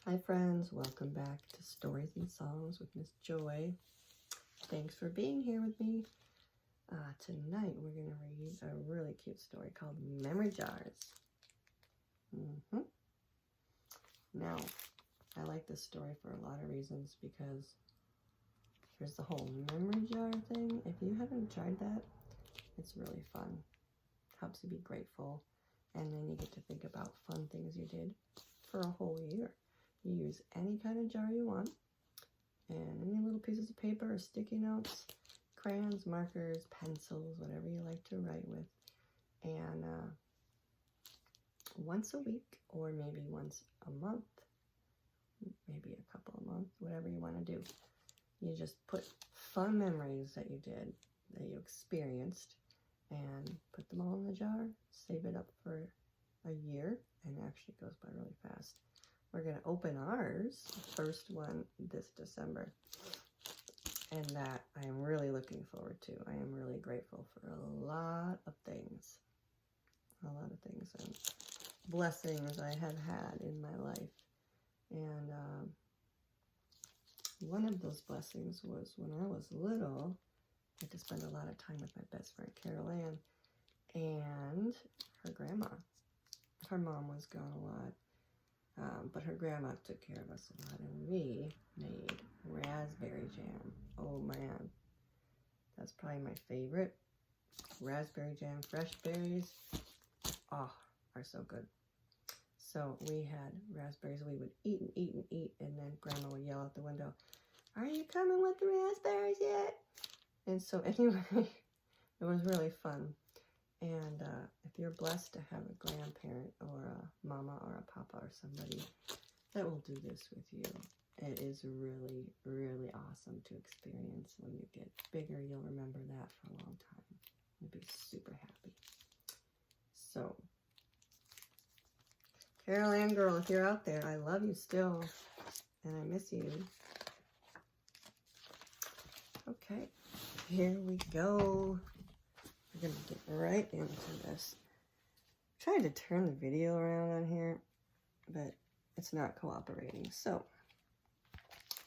Hi friends, welcome back to Stories and Songs with Miss Joy. Thanks for being here with me. Tonight we're going to read a really cute story called Memory Jars. Now, I like this story for a lot of reasons because there's the whole memory jar thing. If you haven't tried that, it's really fun. Helps you be grateful, and then you get to think about fun things you did for a whole year. You use any kind of jar you want, and any little pieces of paper or sticky notes, crayons, markers, pencils, whatever you like to write with. And once a week, or maybe once a month, maybe a couple of months, whatever you want to do, you just put fun memories that you did, that you experienced, and put them all in the jar, save it up for a year, and it actually goes by really fast. We're going to open ours, the first one, this December, and that I am really looking forward to. I am really grateful for a lot of things, and blessings I have had in my life. And one of those blessings was when I was little, I had to spend a lot of time with my best friend Carol Ann and her grandma. Her mom was gone a lot. But her grandma took care of us a lot, and we made raspberry jam. Oh man, that's probably my favorite. Raspberry jam, fresh berries, are so good. So we had raspberries we would eat and eat and eat, and then Grandma would yell out the window, "Are you coming with the raspberries yet?" And so anyway, it was really fun. And if you're blessed to have a grandparent or a mama or a papa or somebody that will do this with you, it is really, really awesome to experience. When you get bigger, you'll remember that for a long time. You'll be super happy. So, Carol Ann girl, if you're out there, I love you still, and I miss you. Okay, here we go. We're going to get right into this. I'm trying to turn the video around on here, but it's not cooperating. So,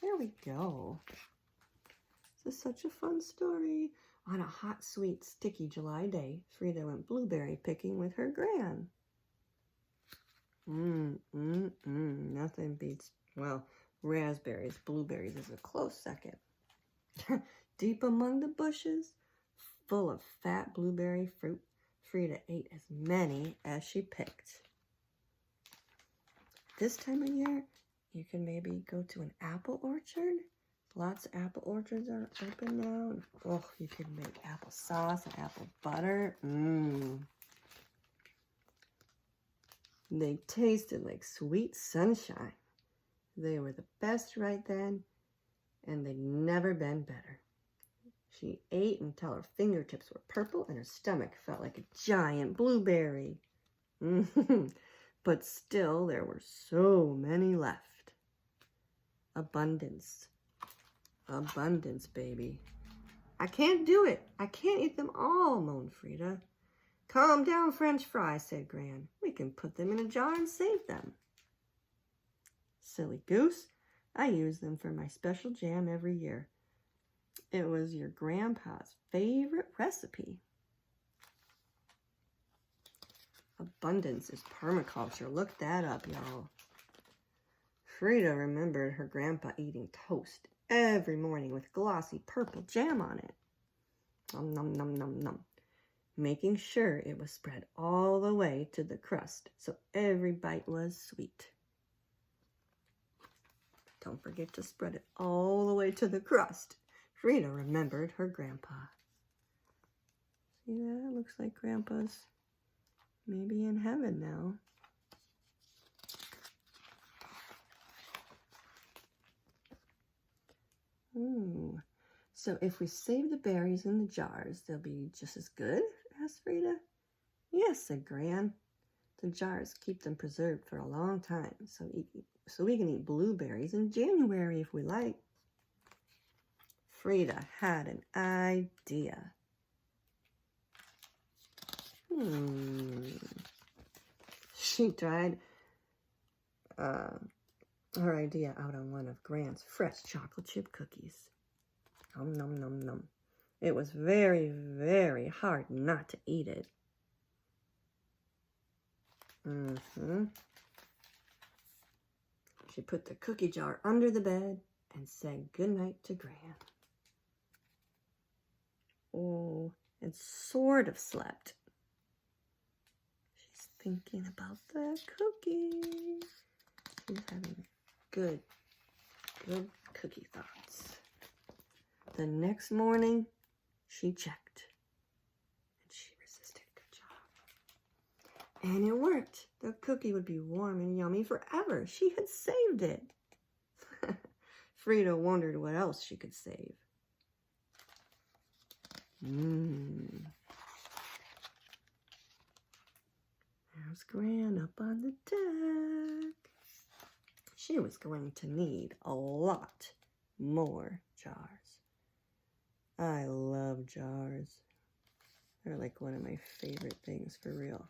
here we go. This is such a fun story. On a hot, sweet, sticky July day, Frida went blueberry picking with her gran. Nothing beats, well, raspberries. Blueberries is a close second. Deep among the bushes, full of fat blueberry fruit, Frida ate as many as she picked. This time of year, you can maybe go to an apple orchard. Lots of apple orchards are open now. Oh, you can make applesauce and apple butter. They tasted like sweet sunshine. They were the best right then, and they'd never been better. She ate until her fingertips were purple and her stomach felt like a giant blueberry. But still, there were so many left. Abundance. Abundance, baby. I can't do it. I can't eat them all, moaned Frida. Calm down, French fry, said Gran. We can put them in a jar and save them. Silly goose. I use them for my special jam every year. It was your grandpa's favorite recipe. Abundance is permaculture. Look that up, y'all. Frida remembered her grandpa eating toast every morning with glossy purple jam on it. Nom, nom, nom, nom, nom. Making sure it was spread all the way to the crust so every bite was sweet. Don't forget to spread it all the way to the crust. Frida remembered her grandpa. See that? Looks like Grandpa's maybe in heaven now. Ooh. So if we save the berries in the jars, they'll be just as good? Asked Frida. Yes, said Gran. The jars keep them preserved for a long time, so we can eat blueberries in January if we like. Frida had an idea. She tried her idea out on one of Grant's fresh chocolate chip cookies. Nom, nom, nom, nom. It was very, very hard not to eat it. She put the cookie jar under the bed and said goodnight to Gran. Oh, and sort of slept. She's thinking about the cookie. She's having good cookie thoughts. The next morning, she checked. And she resisted. Good job. And it worked. The cookie would be warm and yummy forever. She had saved it. Frida wondered what else she could save. There's Gran up on the deck. She was going to need a lot more jars. I love jars. They're like one of my favorite things, for real.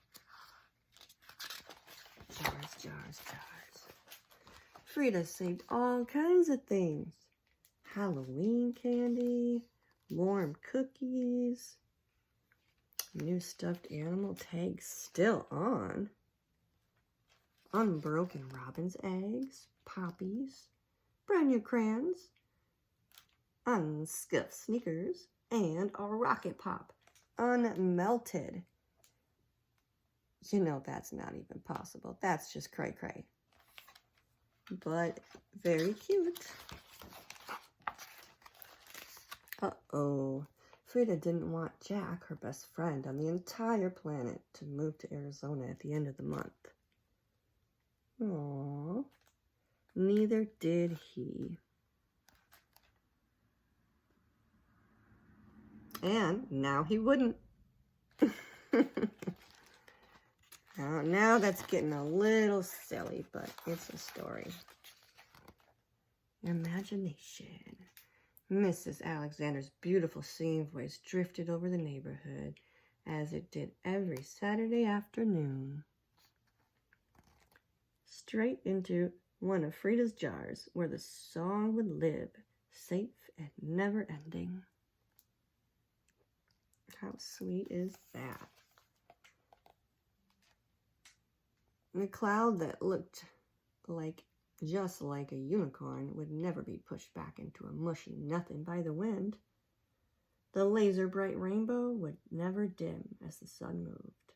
Jars, jars, jars. Frida saved all kinds of things. Halloween candy, warm cookies, new stuffed animal tags still on, unbroken robin's eggs, poppies, brand new crayons, unscuffed sneakers, and a rocket pop, unmelted. You know that's not even possible. That's just cray-cray. But very cute. Uh-oh. Frida didn't want Jack, her best friend on the entire planet, to move to Arizona at the end of the month. Aww. Neither did he. And now he wouldn't. Now that's getting a little silly, but it's a story. Imagination. Mrs. Alexander's beautiful singing voice drifted over the neighborhood as it did every Saturday afternoon. Straight into one of Frida's jars where the song would live, safe and never ending. How sweet is that? The cloud that looked just like a unicorn would never be pushed back into a mushy nothing by the wind. The laser bright rainbow would never dim as the sun moved.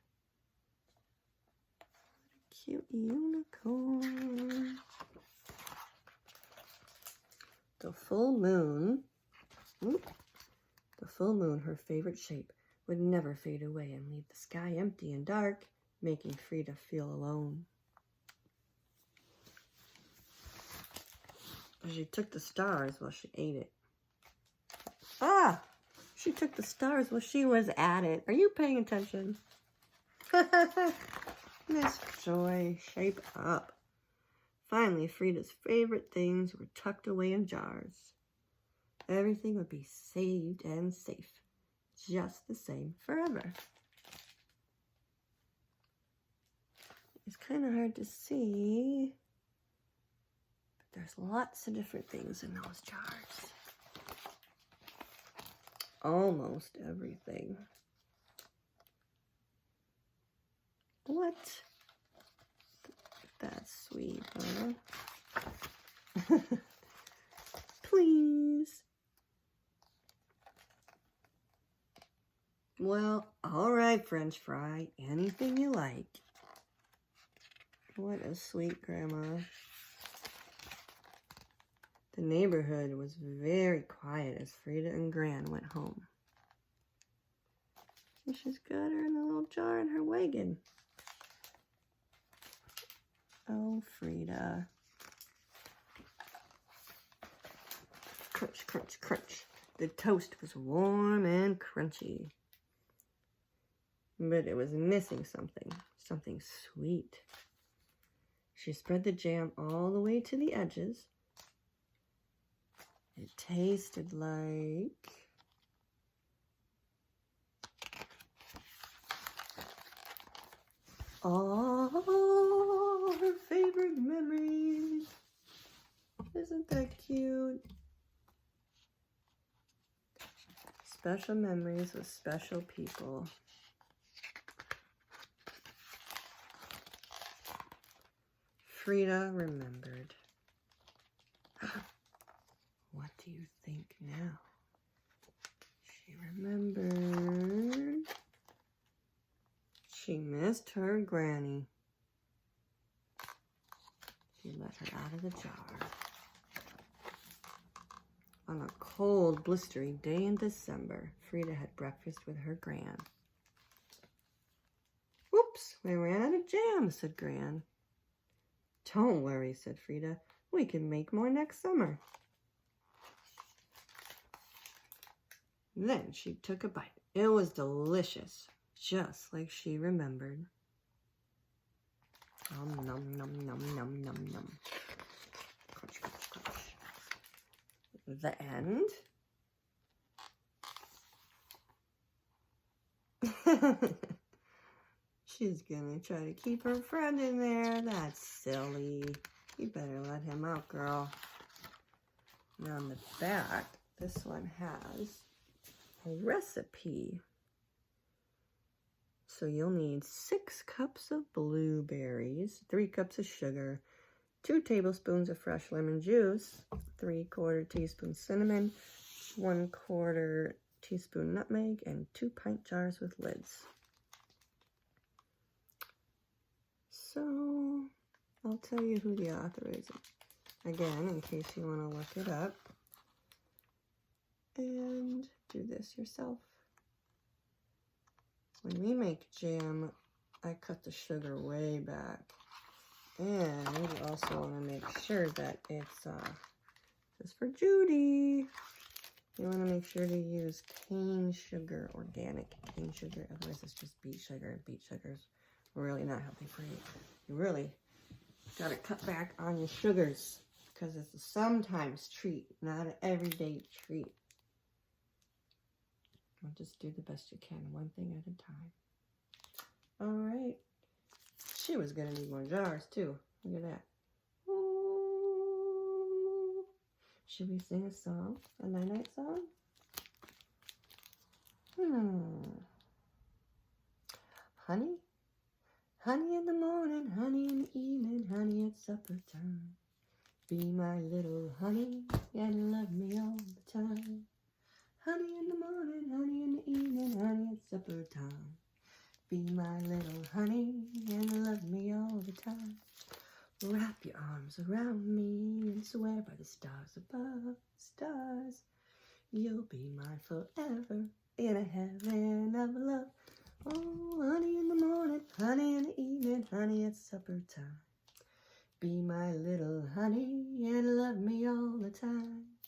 Cute unicorn. The full moon, her favorite shape, would never fade away and leave the sky empty and dark, making Frida feel alone. She took the stars while she ate it. She took the stars while she was at it. Are you paying attention? Miss Joy, shape up. Finally, Frida's favorite things were tucked away in jars. Everything would be saved and safe, just the same forever. It's kind of hard to see, but there's lots of different things in those jars. Almost everything. What? That's sweet, huh? Please. Well, all right, French fry. Anything you like. What a sweet grandma. The neighborhood was very quiet as Frida and Gran went home. And she's got her in a little jar in her wagon. Oh, Frida. Crunch, crunch, crunch. The toast was warm and crunchy. But it was missing something sweet. She spread the jam all the way to the edges. It tasted like all her favorite memories. Isn't that cute? Special memories with special people. Frida remembered. What do you think now? She remembered. She missed her granny. She let her out of the jar. On a cold, blistery day in December, Frida had breakfast with her Gran. Whoops, we ran out of jam, said Gran. Don't worry, said Frida. We can make more next summer. Then she took a bite. It was delicious, just like she remembered. Nom, nom, nom, nom, nom, nom, nom. Crunch, crunch, crunch. The end. She's gonna try to keep her friend in there. That's silly. You better let him out, girl. Now on the back, this one has a recipe. So you'll need 6 cups of blueberries, 3 cups of sugar, 2 tablespoons of fresh lemon juice, 3/4 teaspoon cinnamon, 1/4 teaspoon nutmeg, and 2 pint jars with lids. So I'll tell you who the author is again in case you want to look it up and do this yourself. When we make jam, I cut the sugar way back. And you also want to make sure that it's, this is for Judy. You want to make sure to use cane sugar, organic cane sugar. Otherwise, it's just beet sugar. Beet sugar's really not healthy for you. You really got to cut back on your sugars because it's a sometimes treat, not an everyday treat. Just do the best you can, one thing at a time. All right. She was going to need more jars, too. Look at that. Ooh. Should we sing a song? A night-night song? Honey? Honey in the morning, honey in the evening, honey at supper time. Be my little honey and love me all the time. Honey in the morning, honey in the evening, honey at supper time. Be my little honey and love me all the time. Wrap your arms around me and swear by the stars above, stars. You'll be mine forever in a heaven of love. Oh, honey in the morning, honey in the evening, honey at supper time. Be my little honey and love me all the time.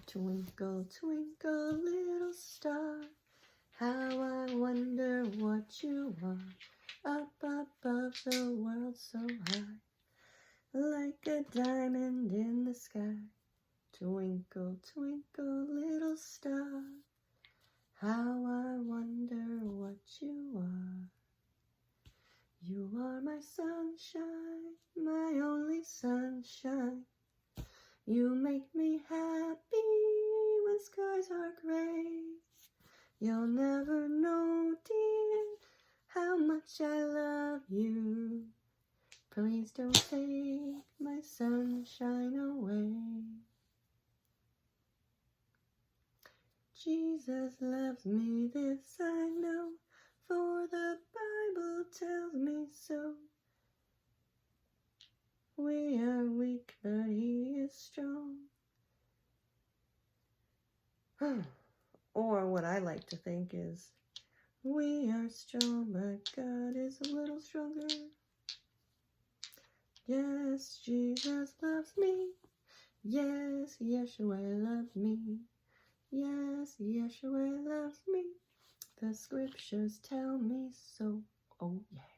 Twinkle, twinkle, little star, how I wonder what you are, up above the world so high, like a diamond in the sky. Twinkle, twinkle, little star, how I wonder what you are. You are my sunshine, my only sunshine. You make me happy when skies are gray. You'll never know, dear, how much I love you. Please don't take my sunshine away. Jesus loves me, this I know, for the Bible tells me so. We are weak, but he is strong. Or what I like to think is, we are strong, but God is a little stronger. Yes, Jesus loves me. Yes, Yeshua loves me. Yes, Yeshua loves me. The scriptures tell me so. Oh, yeah.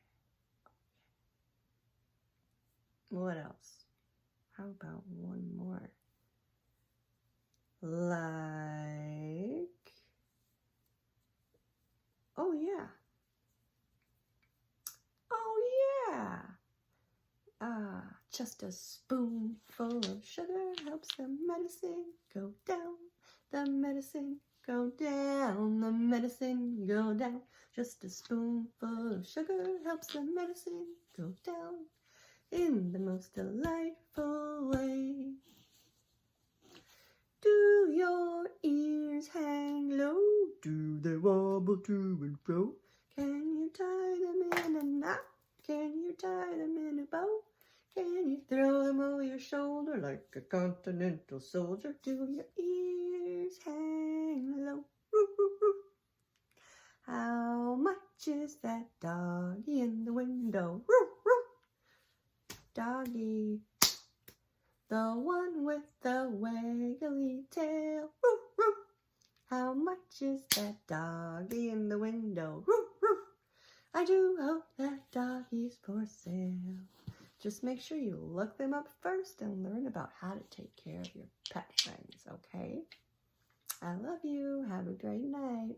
What else? How about one more? Like, oh yeah. Oh yeah. Ah, just a spoonful of sugar helps the medicine go down. The medicine go down. The medicine go down. Just a spoonful of sugar helps the medicine go down in the most delightful way. Do your ears hang low? Do they wobble to and fro? Can you tie them in a knot? Can you tie them in a bow? Can you throw them over your shoulder like a continental soldier? Do your ears hang low? Roo, roo, roo. How much is that doggy in the window? Roo, roo. Doggy, the one with the waggly tail. Roo, roo. How much is that doggy in the window? Roo, roo. I do hope that doggy's for sale. Just make sure you look them up first and learn about how to take care of your pet friends, okay? I love you. Have a great night.